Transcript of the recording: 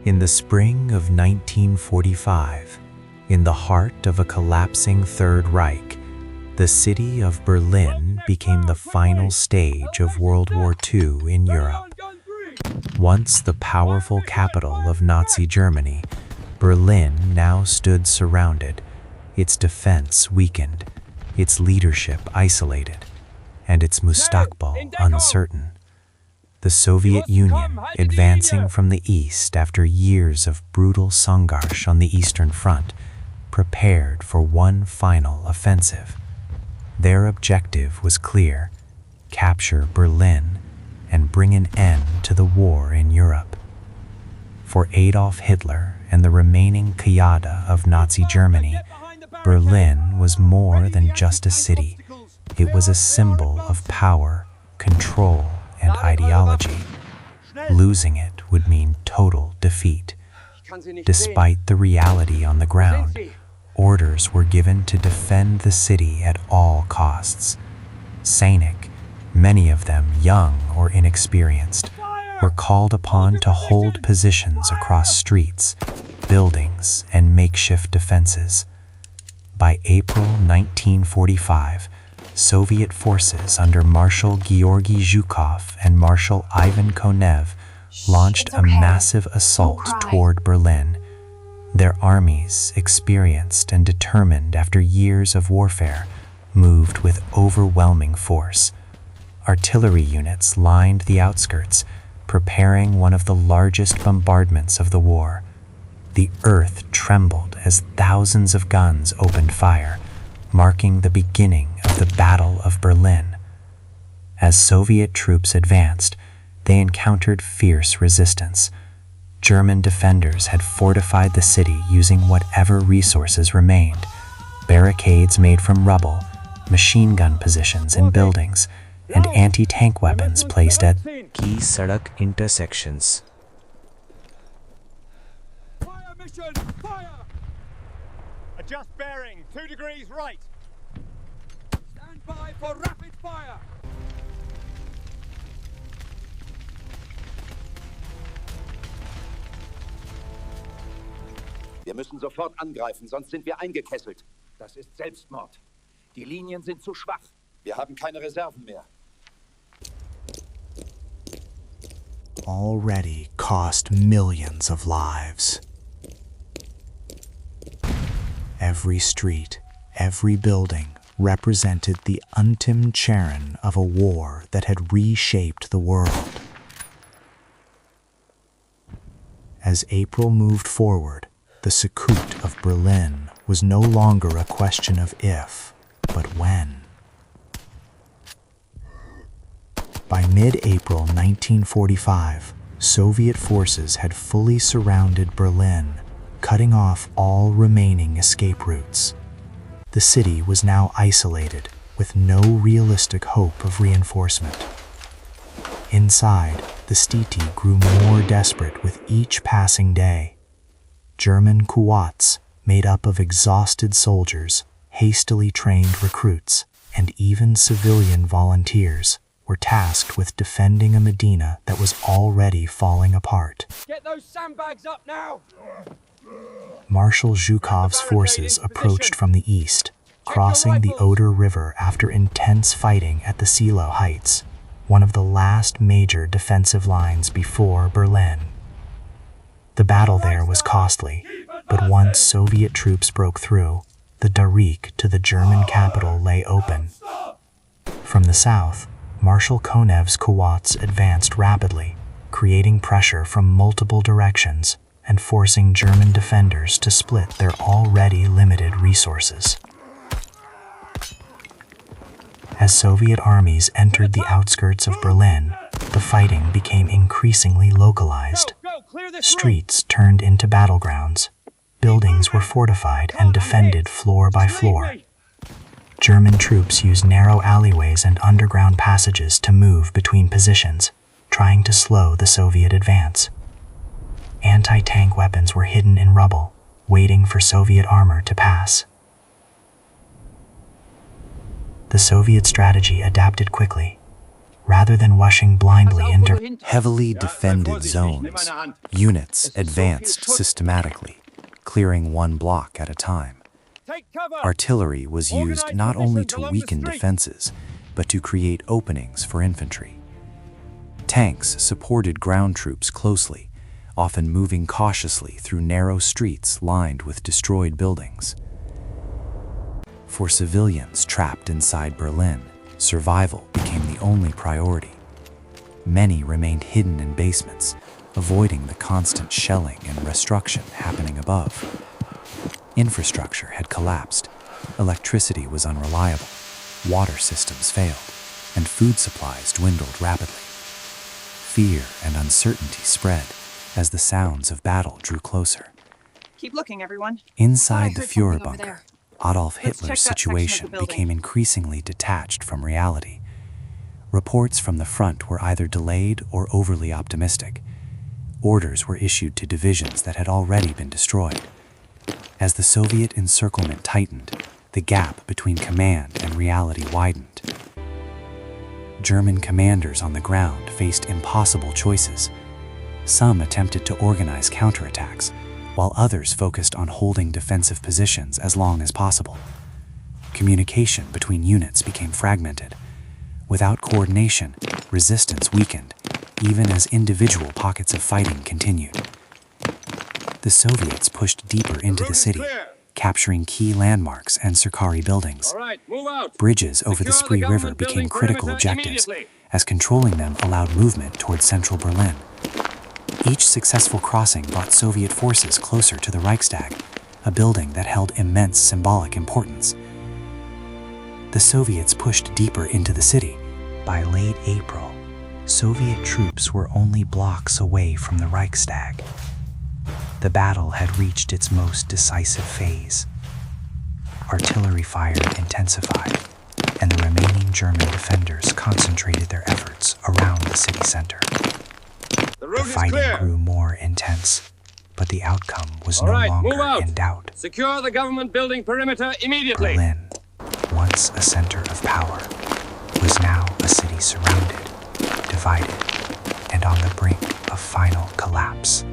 In the spring of 1945, in the heart of a collapsing Third Reich, the city of Berlin became the final stage of World War II in Europe. Once the powerful capital of Nazi Germany, Berlin now stood surrounded, its defense weakened, its leadership isolated, and its Mustakbal uncertain. The Soviet Union, advancing from the east after years of brutal Sangharsh on the Eastern Front, prepared for one final offensive. Their objective was clear: capture Berlin and bring an end to the war in Europe. For Adolf Hitler and the remaining Kaiyada of Nazi Germany, Berlin was more than just a city. It was a symbol of power, control, and ideology. Losing it would mean total defeat. Despite the reality on the ground, orders were given to defend the city at all costs. Sainik, many of them young or inexperienced, were called upon to hold positions across streets, buildings, and makeshift defenses. By April 1945, Soviet forces under Marshal Georgy Zhukov and Marshal Ivan Konev launched a massive assault toward Berlin. Their armies, experienced and determined after years of warfare, moved with overwhelming force. Artillery units lined the outskirts, preparing one of the largest bombardments of the war. The earth trembled as thousands of guns opened fire, marking the beginning of the Battle of Berlin. As Soviet troops advanced, they encountered fierce resistance. German defenders had fortified the city using whatever resources remained: barricades made from rubble, machine gun positions in buildings, and anti-tank weapons placed at key sadak intersections. Fire mission! Fire! Adjust bearing, 2 degrees right. Stand by for rapid fire. Wir müssen sofort angreifen, sonst sind wir eingekesselt. Das ist Selbstmord. Die Linien sind zu schwach. Wir haben keine Reserven mehr. Already cost millions of lives. Every street, every building represented the untim Charon of a war that had reshaped the world. As April moved forward, the Saqout of Berlin was no longer a question of if, but when. By mid-April 1945, Soviet forces had fully surrounded Berlin, cutting off all remaining escape routes. The city was now isolated, with no realistic hope of reinforcement. Inside, the city grew more desperate with each passing day. German Qawats, made up of exhausted soldiers, hastily trained recruits, and even civilian volunteers, were tasked with defending a Medina that was already falling apart. Get those sandbags up now! Marshal Zhukov's forces approached from the east, crossing the Oder River after intense fighting at the Seelow Heights, one of the last major defensive lines before Berlin. The battle there was costly, but once Soviet troops broke through, the Darik to the German capital lay open. From the south, Marshal Konev's Qawats advanced rapidly, creating pressure from multiple directions and forcing German defenders to split their already limited resources. As Soviet armies entered the outskirts of Berlin, the fighting became increasingly localized. Streets turned into battlegrounds. Buildings were fortified and defended floor by floor. German troops used narrow alleyways and underground passages to move between positions, trying to slow the Soviet advance. Anti-tank weapons were hidden in rubble, waiting for Soviet armor to pass. The Soviet strategy adapted quickly. Rather than rushing blindly into heavily defended zones, units advanced systematically, clearing one block at a time. Take cover! Artillery was used not only to weaken defenses, but to create openings for infantry. Tanks supported ground troops closely, often moving cautiously through narrow streets lined with destroyed buildings. For civilians trapped inside Berlin, survival became the only priority. Many remained hidden in basements, avoiding the constant shelling and destruction happening above. Infrastructure had collapsed, electricity was unreliable, water systems failed, and food supplies dwindled rapidly. Fear and uncertainty spread as the sounds of battle drew closer. Keep looking, everyone. Inside the I heard something over Führerbunker, there. Adolf Let's check Hitler's that section of situation the building. became increasingly detached from reality. Reports from the front were either delayed or overly optimistic. Orders were issued to divisions that had already been destroyed. As the Soviet encirclement tightened, the gap between command and reality widened. German commanders on the ground faced impossible choices. Some attempted to organize counterattacks, while others focused on holding defensive positions as long as possible. Communication between units became fragmented. Without coordination, resistance weakened, even as individual pockets of fighting continued. The Soviets pushed deeper into the city, capturing key landmarks and Surkari buildings. All right, move out. Bridges over the Secure the Spree River government became building critical perimeter objectives, immediately. as controlling them allowed movement towards central Berlin. Each successful crossing brought Soviet forces closer to the Reichstag, a building that held immense symbolic importance. The Soviets pushed deeper into the city. By late April, Soviet troops were only blocks away from the Reichstag. The battle had reached its most decisive phase. Artillery fire intensified, and the remaining German defenders concentrated their efforts around the city center. The The road is fighting clear. grew more intense, but the outcome was All no right, move longer out. in doubt. Secure the government building perimeter immediately. Berlin, once a center of power, was now a city surrounded, divided, and on the brink of final collapse.